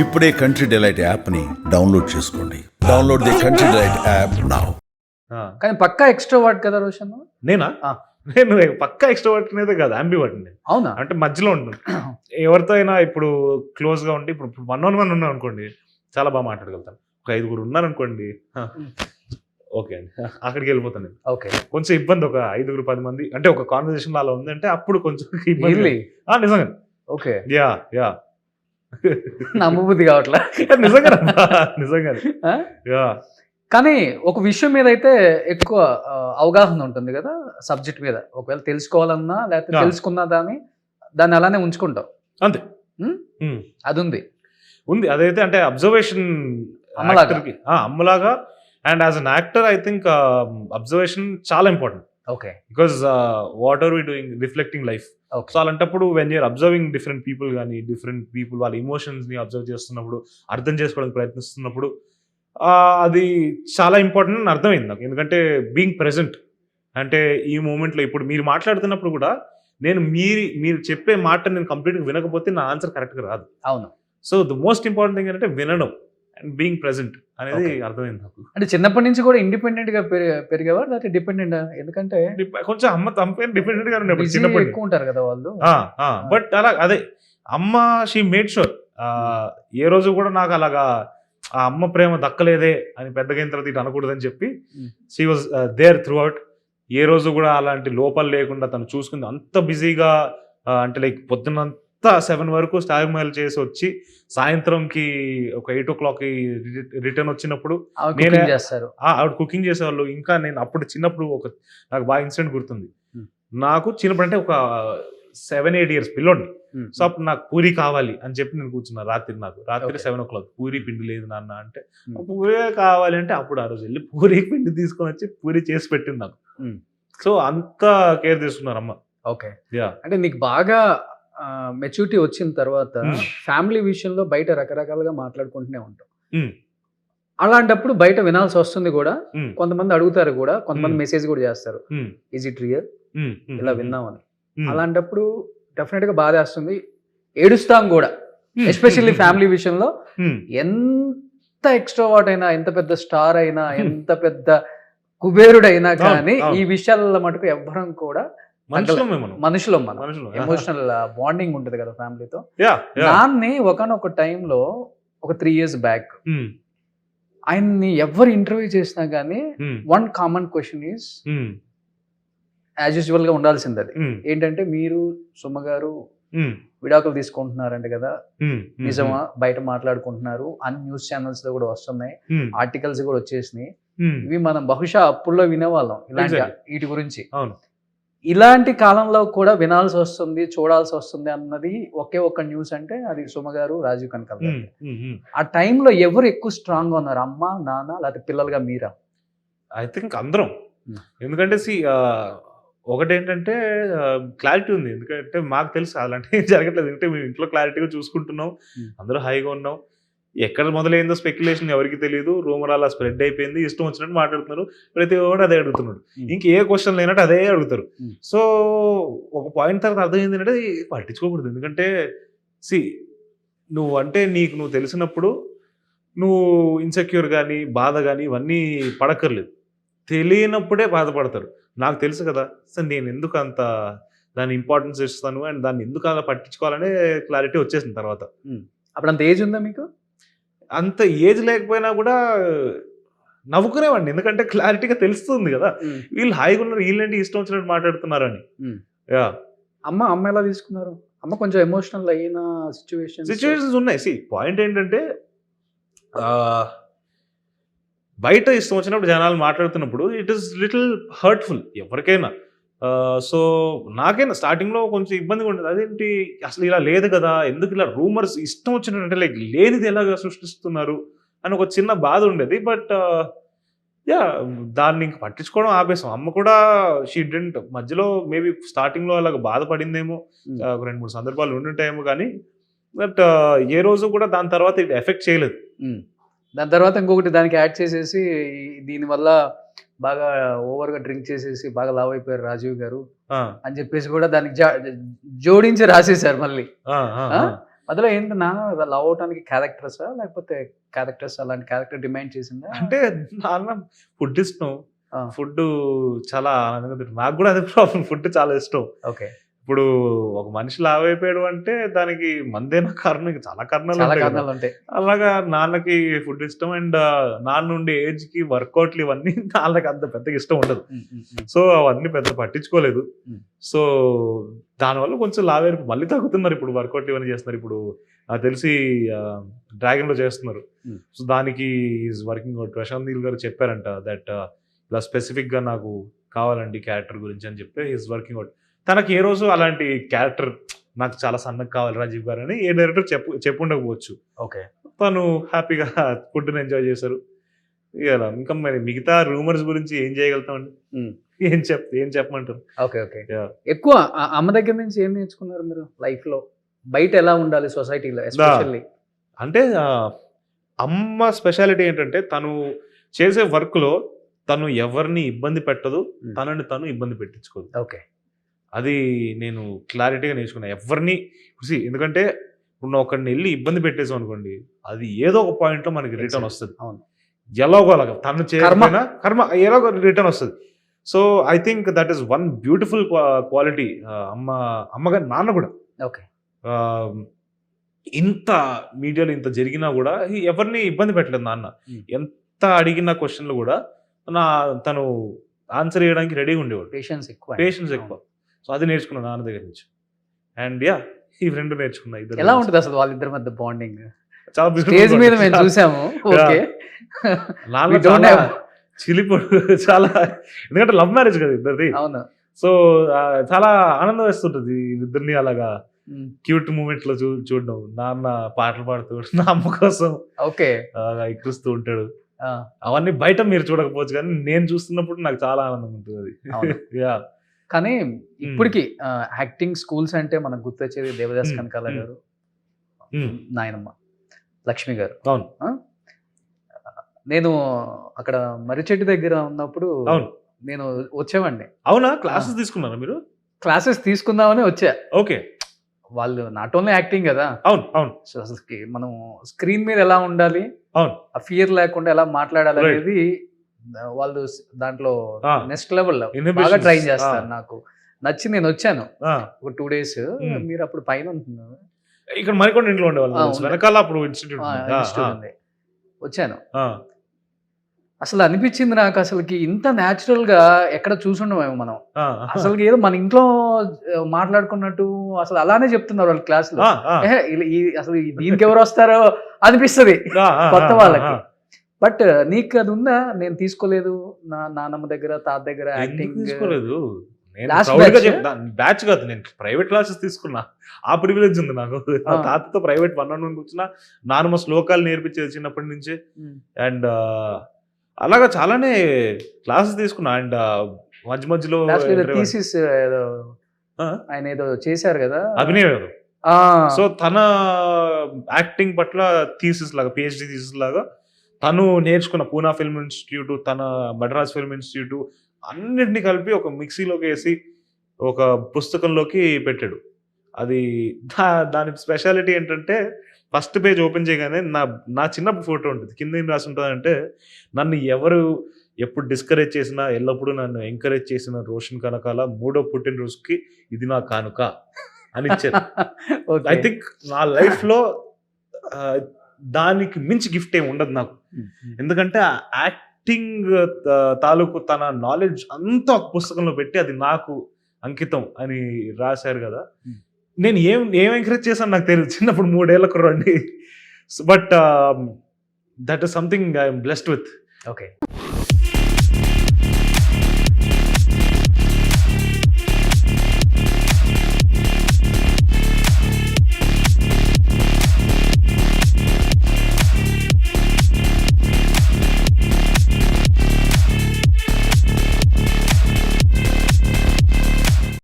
ఇప్పుడే country delight యాప్ని download చేసుకోండి. Download the country delight app now. కానీ పక్కా ఎక్స్ట్రోవర్ట్ కదా రోషన్? నేనా? ఆ. నేను పక్కా ఎక్స్ట్రోవర్ట్ అనేది కాదు, అంబివర్ట్ నేను. అవునా? అంటే మధ్యలో ఉంటుంది. ఎవరితో అయినా ఇప్పుడు క్లోజ్ గా ఉండి ఇప్పుడు 1-on-1 ఉన్నాం అనుకోండి, చాలా బాగా మాట్లాడగలుగుతాను. ఒక 5 ఉన్నారు అనుకోండి, ఓకే అండి, అక్కడికి వెళ్ళిపోతాను నేను. ఓకే, కొంచెం ఇబ్బంది, ఒక 5-10 మంది అంటే ఒక కాన్వర్సేషన్ అలా ఉందంటే అప్పుడు కొంచెం ఇబ్బంది. Really? నిజంగా. ఓకే, యా యా నమ్మబుద్ధి కావట్లా. నిజంగా నిజంగా. ఆ? యా. కానీ ఒక విషయం మీద అయితే ఎక్కువ అవగాహన ఉంటుంది కదా సబ్జెక్ట్ మీద. ఒకవేళ తెలుసుకోవాలన్నా లేకపోతే Yeah. తెలుసుకున్నా దాన్ని అలానే ఉంచుకుంటావు. అంతే. ఉమ్? అది ఉంది. ఉంది అదైతే, అంటే అబ్జర్వేషన్ అమ్మలాగా. అమ్మలాగా. And as an actor I think observation చాలా important. Okay, because what are we doing, reflecting life. Okay. So అలాంటప్పుడు when you're observing different people కానీ, డిఫరెంట్ పీపుల్ వాళ్ళ ఇమోషన్స్ ని అబ్జర్వ్ చేస్తున్నప్పుడు, అర్థం చేసుకోవడానికి ప్రయత్నిస్తున్నప్పుడు అది చాలా ఇంపార్టెంట్ అని అర్థమైంది నాకు. ఎందుకంటే బీయింగ్ ప్రెజెంట్ అంటే ఈ మూమెంట్లో ఇప్పుడు మీరు మాట్లాడుతున్నప్పుడు కూడా నేను మీరు చెప్పే మాట నేను కంప్లీట్గా వినకపోతే నా ఆన్సర్ కరెక్ట్గా రాదు. అవును. So the most important thing ఏంటంటే వినడం అండ్ బీయింగ్ ప్రెజెంట్ అనేది Okay. అర్థమైంది నాకు. అంటే చిన్నప్పటి నుంచి కూడా ఇండిపెండెంట్ గా పెరిగేవారు లేకపోతే డిపెండెంట్? ఎందుకంటే కొంచెం అమ్మ తప్పేం డిపెండెంట్ గా ఉండేప్పుడు busy చిన్నప్పటి ఎక్కువ ఉంటారు కదా వాళ్ళు. బట్ అలా అదే అమ్మ షీ మేడ్ షూర్ ఏ రోజు కూడా నాకు అలాగా ఆ అమ్మ ప్రేమ దక్కలేదే అని పెద్దగా అయిన తర్వాత ఇటు అనకూడదని చెప్పి she was there throughout. ఏ రోజు కూడా అలాంటి లోపాలు లేకుండా తను చూసుకుంది. అంత బిజీగా అంటే లైక్ పొద్దున్నంతా 7 వరకు స్టార్ మహల్ చేసి వచ్చి సాయంత్రంకి ఒక 8 o'clock రిటర్న్ వచ్చినప్పుడు ఆవిడ నేనే- cooking చేస్తారు. ఆవిడ కుకింగ్ చేసేవాళ్ళు. ఇంకా నేను అప్పుడు చిన్నప్పుడు నాకు బాగా ఇన్సిడెంట్ గుర్తుంది. Hmm. నాకు చిన్నప్పుడు అంటే ఒక 7-8 years పిల్లోడిని. Hmm. సో అప్పుడు నాకు పూరి కావాలి అని చెప్పి నేను కూర్చున్నా. రాత్రి Okay. 7 o'clock పూరి పిండి లేదు నాన్న అంటే, Hmm. పూరి కావాలి అంటే అప్పుడు ఆ రోజు వెళ్ళి పూరి పిండి తీసుకొని వచ్చి పూరి చేసి పెట్టింది నాకు. Hmm. సో అంత కేర్ తీసుకున్నారు అమ్మ. ఓకే. యా. అంటే నీకు బాగా మెచ్యూరిటీ వచ్చిన తర్వాత ఫ్యామిలీ విషయంలో బయట రకరకాలుగా మాట్లాడుకుంటూనే ఉంటాం. అలాంటప్పుడు బయట వినాల్సి వస్తుంది కూడా. కొంతమంది అడుగుతారు కూడా, కొంతమంది మెసేజ్ కూడా చేస్తారు, ఈజ్ ఇట్ రియల్, ఇలా విన్నామని. అలాంటప్పుడు డెఫినెట్ గా బాధేస్తుంది, ఏడుస్తాం కూడా. ఎస్పెషల్లీ ఫ్యామిలీ విషయంలో ఎంత ఎక్స్ట్రోవర్ట్ అయినా, ఎంత పెద్ద స్టార్ అయినా, ఎంత పెద్ద కుబేరుడైనా కానీ అవును. ఈ విషయాల మటుకు ఎవ్వరం కూడా మనుషులు మనం ఎమోషనల్ బాండింగ్ ఉంటుంది కదా ఫ్యామిలీతో. నాన్ని ఒకనొక టైంలో ఒక 3 years బ్యాక్ ఆయన్ని ఎవరు ఇంటర్వ్యూ చేసినా కానీ one common question is as usual గా ఉండాల్సింది. అది ఏంటంటే, మీరు సుమ గారు విడాకులు తీసుకుంటున్నారంట కదా, నిజమా? బయట మాట్లాడుకుంటున్నారు, అన్ని న్యూస్ ఛానల్స్ లో కూడా వస్తున్నాయి, ఆర్టికల్స్ కూడా వచ్చేసినాయి. ఇవి మనం బహుశా అప్పుల్లో వినేవాళ్ళం ఇలాంటి వీటి గురించి. ఇలాంటి కాలంలో కూడా వినాల్సి వస్తుంది, చూడాల్సి వస్తుంది అన్నది ఒకే ఒక్క న్యూస్ అంటే అది సుమ గారు, రాజీవ్ కనకాల గారు. ఆ టైంలో ఎవరు ఎక్కువ స్ట్రాంగ్ గా ఉన్నారు, అమ్మ, నాన్న, లేకపోతే పిల్లలుగా మీరా? ఐ థింక్ అందరం. ఎందుకంటే ఒకటేంటంటే క్లారిటీ ఉంది. ఎందుకంటే మాకు తెలుసు అలాంటివి ఏం జరగట్లేదు. ఎందుకంటే మేము ఇంట్లో క్లారిటీగా చూసుకుంటున్నాం, అందరూ హాయిగా ఉన్నాం. ఎక్కడ మొదలైందో స్పెక్యులేషన్ ఎవరికి తెలియదు. రూమర్ అలా స్ప్రెడ్ అయిపోయింది, ఇష్టం వచ్చినట్టు మాట్లాడుతున్నారు, ప్రతి ఒక్కరు అదే అడుగుతున్నాడు. ఇంకే క్వశ్చన్ లేనట్టు అదే అడుగుతారు. సో ఒక పాయింట్ తర్వాత అర్థం ఏంటంటే పట్టించుకోకూడదు. ఎందుకంటే నువ్వు అంటే నువ్వు తెలిసినప్పుడు నువ్వు ఇన్సెక్యూర్ కానీ, బాధ కానీ ఇవన్నీ పడక్కర్లేదు. తెలియనప్పుడే బాధపడతారు. నాకు తెలుసు కదా, సో నేను ఎందుకు అంత దాని ఇంపార్టెన్స్ ఇస్తాను అండ్ దాన్ని ఎందుకు అలా పట్టించుకోవాలనే క్లారిటీ వచ్చేసిన తర్వాత. అప్పుడు అంత ఏజ్ ఉందా మీకు? అంత ఏజ్ లేకపోయినా కూడా నవ్వుకునేవాడిని, ఎందుకంటే క్లారిటీగా తెలుస్తుంది కదా వీళ్ళు హాయిగా ఉన్నారు, వీళ్ళంటే ఇష్టం వచ్చినట్టు మాట్లాడుతున్నారని. యా. అమ్మ ఎలా తీసుకున్నారు? అమ్మ కొంచెం ఎమోషనల్ అయిన సిచ్యువేషన్స్ ఉన్నాయి. పాయింట్ ఏంటంటే బయట ఇష్టం వచ్చినప్పుడు జనాలు మాట్లాడుతున్నప్పుడు ఇట్ ఈస్ లిటిల్ హర్ట్ఫుల్ ఎవరికైనా. సో నాకైనా స్టార్టింగ్లో కొంచెం ఇబ్బందిగా ఉంటుంది. అదేంటి అసలు ఇలా లేదు కదా, ఎందుకు ఇలా రూమర్స్ ఇష్టం వచ్చినట్టు లైక్ లేనిది ఎలాగ సృష్టిస్తున్నారు అని ఒక చిన్న బాధ ఉండేది. బట్ యా, దాన్ని ఇంక పట్టించుకోవడం ఆపేసాం. అమ్మ కూడా షీ డిడ్ంట్ మధ్యలో మేబీ స్టార్టింగ్లో అలాగ బాధపడిందేమో, ఒక 2-3 సందర్భాలు ఉండుంటాయేమో, కానీ బట్ ఏ రోజు కూడా దాని తర్వాత ఇది ఎఫెక్ట్ చేయలేదు. దాని తర్వాత ఇంకొకటి దానికి యాడ్ చేసేసి దీనివల్ల బాగా ఓవర్గా డ్రింక్ చేసేసి బాగా లావ్ అయిపోయారు రాజీవ్ గారు అని చెప్పేసి కూడా దానికి జోడించి రాసేసారు మళ్ళీ. అందులో ఏంటి నాన్న లవ్ అవటానికి క్యారెక్టర్సా లేకపోతే క్యారెక్టర్స్ అలాంటి క్యారెక్టర్ డిమాండ్ చేసిందా? అంటే నాన్న ఫుడ్ ఇష్టం, ఆ. ఫుడ్ చాలా ఆనందంగా తింటాను. నాకు కూడా అదే ప్రాబ్లం, ఫుడ్ చాలా ఇష్టం. ఓకే, ఇప్పుడు ఒక మనిషి లావ్ అయిపోయాడు అంటే దానికి మందేనా కారణం, ఇంకా చాలా కారణాలు చాలా ఉంటాయి కదా. కారణాలు ఉంటాయి. అలాగా నాన్నకి ఫుడ్ ఇష్టం అండ్ నాన్న ఉండే ఏజ్ కి వర్కౌట్లు ఇవన్నీ నాన్నకి అంత పెద్దగా ఇష్టం ఉండదు. సో అవన్నీ పెద్ద పట్టించుకోలేదు. సో దానివల్ల కొంచెం లావేరు, మళ్ళీ తగ్గుతున్నారు ఇప్పుడు, వర్కౌట్లు ఇవన్నీ చేస్తున్నారు. ఇప్పుడు నాకు తెలిసి డ్రాగన్ లో చేస్తున్నారు. సో దానికి is working out. Prashanth Neel గారు చెప్పారంట దట్ ఇలా స్పెసిఫిక్ గా నాకు కావాలండి క్యారెక్టర్ గురించి అని చెప్పి ఈజ్ వర్కింగ్ అవుట్. తనకి ఏ రోజు అలాంటి క్యారెక్టర్ నాకు చాలా సన్నగా కావాలి రాజీవ్ గారు అని ఏ డైరెక్టర్ చెప్పుండకపోవచ్చు. ఓకే, తను హ్యాపీగా ఫుడ్ని ఎంజాయ్ చేశారు. ఇలా ఇంకా మరి మిగతా రూమర్స్ గురించి ఏం చేయగలుగుతామండి, ఏం చెప్పమంటారు. Okay, okay. ఎక్కువ అమ్మ దగ్గర నుంచి ఏం నేర్చుకున్నారు మీరు లైఫ్ లో? బయట ఎలా ఉండాలి సొసైటీలో ఎస్పెషల్లీ? అంటే అమ్మ స్పెషాలిటీ ఏంటంటే తను చేసే వర్క్ లో తను ఎవరిని ఇబ్బంది పెట్టదు, తనని తను ఇబ్బంది పెట్టించుకోదు. ఓకే, అది నేను క్లారిటీగా నేర్చుకున్నా. ఎవరిని చూసి, ఎందుకంటే ఇప్పుడు ఒకరిని వెళ్ళి ఇబ్బంది పెట్టేసాం అనుకోండి, అది ఏదో ఒక పాయింట్లో మనకి రిటర్న్ వస్తుంది. అవును, ఎలాగోలాగా తను చేయకపోయినా కర్మ ఎలాగో రిటర్న్ వస్తుంది. So I think that is one beautiful quality అమ్మగారు. నాన్న కూడా ఓకే, ఇంత మీడియాలో ఇంత జరిగినా కూడా ఎవరిని ఇబ్బంది పెట్టలేదు నాన్న. ఎంత అడిగిన క్వశ్చన్లు కూడా తను ఆన్సర్ చేయడానికి రెడీగా ఉండేవాడు. పేషెన్స్ ఎక్కువ. సో అది నేర్చుకున్నాను నాన్న దగ్గర నుంచి. అండ్ ఈ రెండు నేర్చుకున్నా. ఇద్దరు ఎలా ఉంటుంది అసలు వాళ్ళిద్దరి మధ్య బాండింగ్? చాలా స్టేజ్ మీద మేము చూసాము. ఓకే, నాన్న చాలా చిలిపోడు, చాలా, ఎందుకంటే లవ్ మ్యారేజ్ కదా ఇద్దరిది. అవును. సో చాలా ఆనందం వేస్తుంటది ఇద్దరిని అలాగా క్యూట్ మూమెంట్ లో చూడడం. నాన్న పాటలు పాడుతూ నా అమ్మ కోసం ఓకే ఎక్కిస్తూ ఉంటాడు. అవన్నీ బయట మీరు చూడకపోవచ్చు, కానీ నేను చూస్తున్నప్పుడు నాకు చాలా ఆనందం ఉంటుంది అది. యా, కానీ ఇప్పటికి యాక్టింగ్ స్కూల్స్ అంటే మనకు గుర్తొచ్చేది దేవదాస్ కనకాల గారు, నాయనమ్మ లక్ష్మి గారు. అవును. నేను అక్కడ మర్రిచెట్టు దగ్గర ఉన్నప్పుడు నేను వచ్చేవాడిని. అవునా? క్లాసెస్ తీసుకున్నారా మీరు? క్లాసెస్ తీసుకుందామని వచ్చా. ఓకే. వాళ్ళు నాట్ ఓన్లీ యాక్టింగ్ కదా. అవును, అవును. మనం స్క్రీన్ మీద ఎలా ఉండాలి, అవును, ఆ ఫియర్ లేకుండా ఎలా మాట్లాడాలి అనేది వాళ్ళు దాంట్లో నెక్స్ట్ లెవెల్ బాగా ట్రైన్ చేస్తారు. నాకు నచ్చి నేను వచ్చాను ఒక 2 days. మీరు అప్పుడు పైన ఉంటున్నారు, ఇక్కడ మరికొండ ఇంట్లో ఉండేవాళ్ళు, వెనకాల అప్పుడు ఇన్స్టిట్యూట్ ఉంది. వచ్చాను, అసలు అనిపించింది నాకు అసలుకి ఇంత న్యాచురల్ గా ఎక్కడ చూసుండమేమో మనం. అసలు ఏదో మన ఇంట్లో మాట్లాడుకున్నట్టు అసలు అలానే చెప్తున్నారు వాళ్ళు క్లాస్ లో. అసలు దీనికి ఎవరు వస్తారో అనిపిస్తుంది కొత్త వాళ్ళకి. బట్ నీకు అది ఉందా? నేను తీసుకోలేదు నా నాన్నమ్మ దగ్గర తాత దగ్గర యాక్టింగ్ తీసుకోలేదు. బ్యాచ్ కాదు, నేను ప్రైవేట్ క్లాసెస్ తీసుకున్నా. ఆ ప్రివిలేజ్ ఉంది నాకు. తాతతో ప్రైవేట్ 1-on-1 కూర్చున్నా. నాన్నమ్మ శ్లోకాలు నేర్పించేది చిన్నప్పటి నుంచి. అండ్ అలాగా చాలానే క్లాసెస్ తీసుకున్నా. అండ్ మధ్య మధ్యలో థీసిస్ ఆయన ఏదో చేశారు కదా, అభినయ్ గారు. సో తన యాక్టింగ్ పట్ల థీసిస్ లాగా, పిహెచ్డి థీసిస్ లాగా తను నేర్చుకున్న పూనా ఫిల్మ్ ఇన్స్టిట్యూట్, తన మద్రాస్ ఫిల్మ్ ఇన్స్టిట్యూట్ అన్నింటినీ కలిపి ఒక మిక్సీలోకి వేసి ఒక పుస్తకంలోకి పెట్టాడు. అది దాని స్పెషాలిటీ ఏంటంటే, ఫస్ట్ పేజ్ ఓపెన్ చేయగానే నా చిన్నప్పుడు ఫోటో ఉంటుంది. కింద ఏం రాసి ఉంటుంది అంటే, నన్ను ఎవరు ఎప్పుడు డిస్కరేజ్ చేసినా ఎల్లప్పుడూ నన్ను ఎంకరేజ్ చేసిన రోషన్ కనకాల 3వ పుట్టినరోజుకి ఇది నా కానుక అని ఇచ్చారు. ఐ థింక్ నా లైఫ్లో దానికి మించి గిఫ్ట్ ఏమి ఉండదు నాకు. ఎందుకంటే ఆ యాక్టింగ్ తాలూకు తన నాలెడ్జ్ అంతా ఒక పుస్తకంలో పెట్టి అది నాకు అంకితం అని రాశారు కదా. నేను ఏం ఎంకరేజ్ చేశాను నాకు తెలియదు, చిన్నప్పుడు 3 ఏళ్ల కుర్రాడిని. But that is something I'm blessed with. Okay.